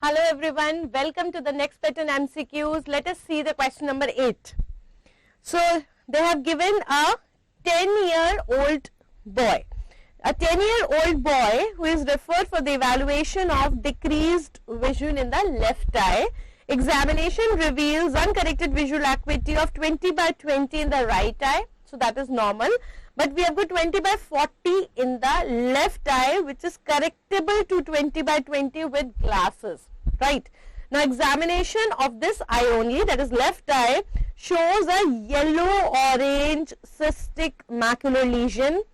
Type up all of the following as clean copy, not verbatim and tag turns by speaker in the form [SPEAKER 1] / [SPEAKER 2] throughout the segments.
[SPEAKER 1] Hello everyone, welcome to the next pattern MCQs. Let us see the question number 8. So they have given a 10-year-old boy. A 10-year-old boy who is referred for the evaluation of decreased vision in the left eye. Examination reveals uncorrected visual acuity of 20 by 20 in the right eye. So that is normal. But we have got 20 by 40 in the left eye, which is correctable to 20 by 20 with glasses, right? Now examination of this eye only, that is left eye, shows a yellow-orange cystic macular lesion.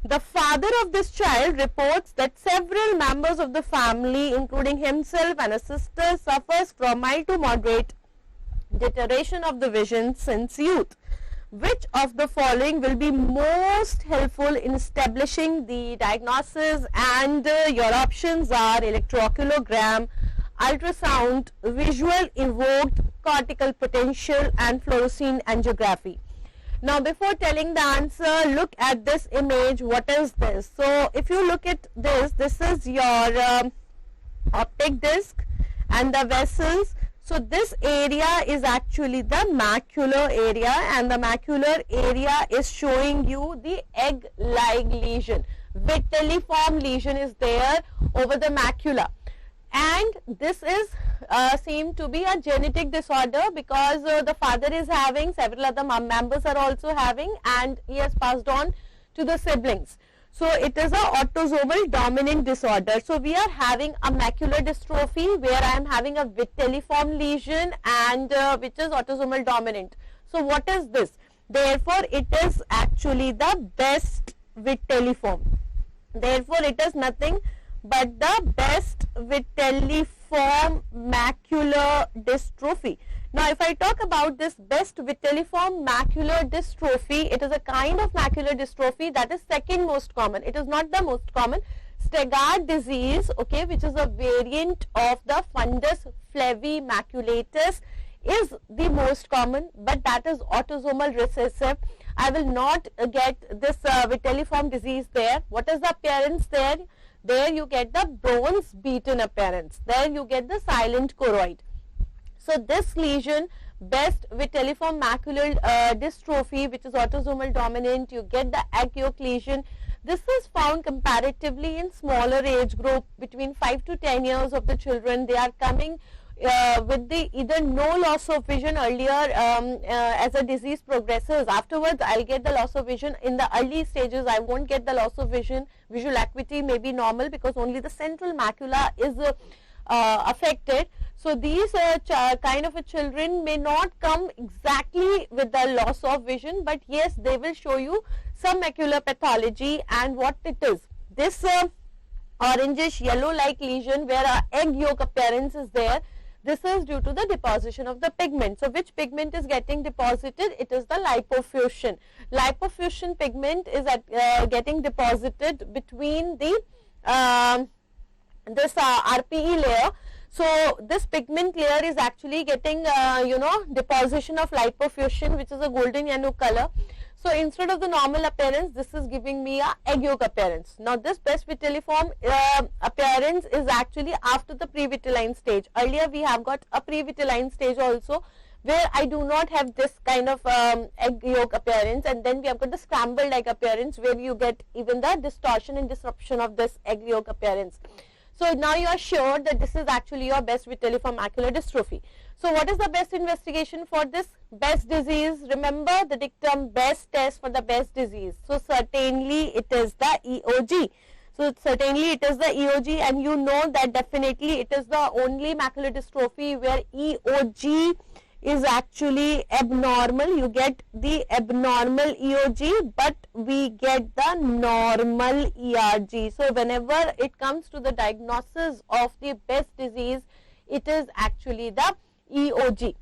[SPEAKER 1] The father of this child reports that several members of the family, including himself and a sister, suffers from mild to moderate deterioration of the vision since youth. Which of the following will be most helpful in establishing the diagnosis? And your options are electrocardiogram, ultrasound, visual evoked cortical potential, and fluorescein angiography. Now before telling the answer, look at this image. What is this? So if you look at this, this is your optic disc and the vessels. So this area is actually the macular area, and the macular area is showing you the egg-like lesion. Vitelliform lesion is there over the macula, and this is seem to be a genetic disorder because the father is having, several other members are also having, and he has passed on to the siblings. So it is a autosomal dominant disorder. So we are having a macular dystrophy where I am having a vitelliform lesion, and which is autosomal dominant. So what is this? Therefore it is actually the best vitelliform. Therefore it is nothing but the best vitelliform macular dystrophy. Now if I talk about this best vitelliform macular dystrophy, it is a kind of macular dystrophy that is second most common. It is not the most common. Stargardt disease, okay, which is a variant of the fundus flavi maculatus, is the most common, but that is autosomal recessive. I will not get this vitelliform disease there. What is the appearance there? There you get the bronze beaten appearance. There you get the silent choroid. So this lesion, best vitelliform macular dystrophy, which is autosomal dominant, you get the egg yolk lesion. This is found comparatively in smaller age group between 5 to 10 years of the children. They are coming with the either no loss of vision earlier as a disease progresses. Afterwards I'll get the loss of vision. In the early stages I won't get the loss of vision. Visual acuity may be normal because only the central macula is affected. So these kind of children may not come exactly with the loss of vision, but yes, they will show you some macular pathology. And what it is, this orangish yellow like lesion where a egg yolk appearance is there, this is due to the deposition of the pigment. So which pigment is getting deposited? It is the lipofuscin. Lipofuscin pigment is getting deposited between the this RPE layer. So this pigment layer is actually getting deposition of lipofuscin, which is a golden yellow color. So instead of the normal appearance, this is giving me a egg yolk appearance. Now this best vitelliform appearance is actually after the previtelline stage. Earlier we have got a previtelline stage also, where I do not have this kind of egg yolk appearance, and then we have got the scrambled egg appearance where you get even the distortion and disruption of this egg yolk appearance. So now you are sure that this is actually your best vitelliform macular dystrophy. So what is the best investigation for this best disease? Remember the dictum, best test for the best disease. So certainly it is the EOG. So certainly it is the EOG, and you know that definitely it is the only macular dystrophy where EOG is actually abnormal. You get the abnormal EOG, but we get the normal ERG. So whenever it comes to the diagnosis of the best disease, it is actually the EOG.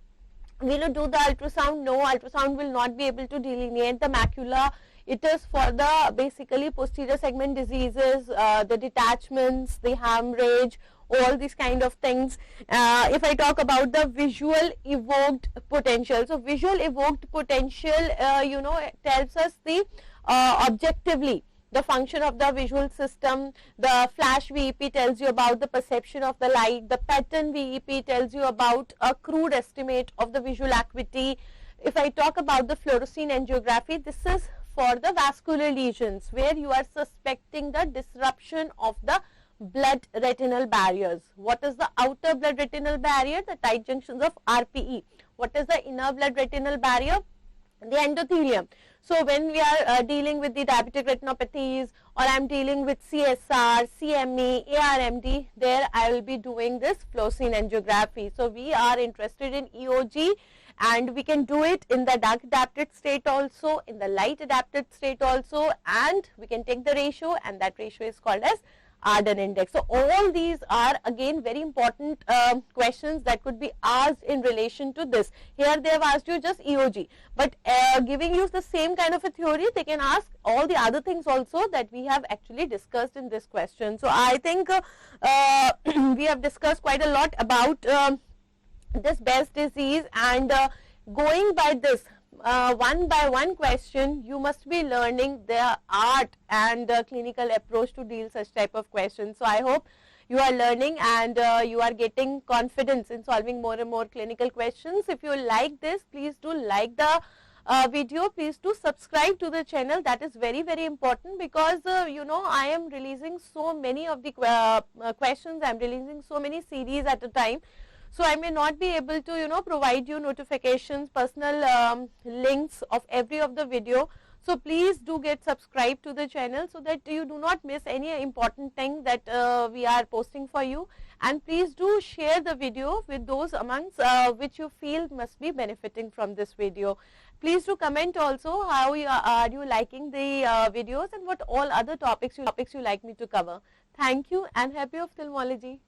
[SPEAKER 1] Will you do the ultrasound? No, ultrasound will not be able to delineate the macula. It is for the basically posterior segment diseases, the detachments, the hemorrhage, all these kind of things. If I talk about the visual evoked potential, so visual evoked potential, tells us the objectively the function of the visual system. The flash VEP tells you about the perception of the light. The pattern VEP tells you about a crude estimate of the visual acuity. If I talk about the fluorescein angiography, this is for the vascular lesions where you are suspecting the disruption of the blood retinal barriers. What is the outer blood retinal barrier? The tight junctions of RPE. What is the inner blood retinal barrier? The endothelium. So when we are dealing with the diabetic retinopathies, or I am dealing with CSR, CME, ARMD, there I will be doing this fluorescein angiography. So we are interested in EOG, and we can do it in the dark adapted state also, in the light adapted state also, and we can take the ratio, and that ratio is called as Arden index. So all these are again very important questions that could be asked in relation to this. Here they have asked you just EOG, but giving you the same kind of a theory, they can ask all the other things also that we have actually discussed in this question. So I think we have discussed quite a lot about this Behr's disease, and going by this one by one question, you must be learning the art and the clinical approach to deal such type of questions. So I hope you are learning and you are getting confidence in solving more and more clinical questions. If you like this, please do like the video. Please do subscribe to the channel. That is very, very important, because you know, I am releasing so many of the questions. I am releasing so many series at a time. So I may not be able to, you know, provide you notifications, personal links of every of the video. So please do get subscribed to the channel so that you do not miss any important thing that we are posting for you. And please do share the video with those amongst which you feel must be benefiting from this video. Please do comment also how are you liking the videos, and what all other topics you like me to cover. Thank you, and happy ophthalmology.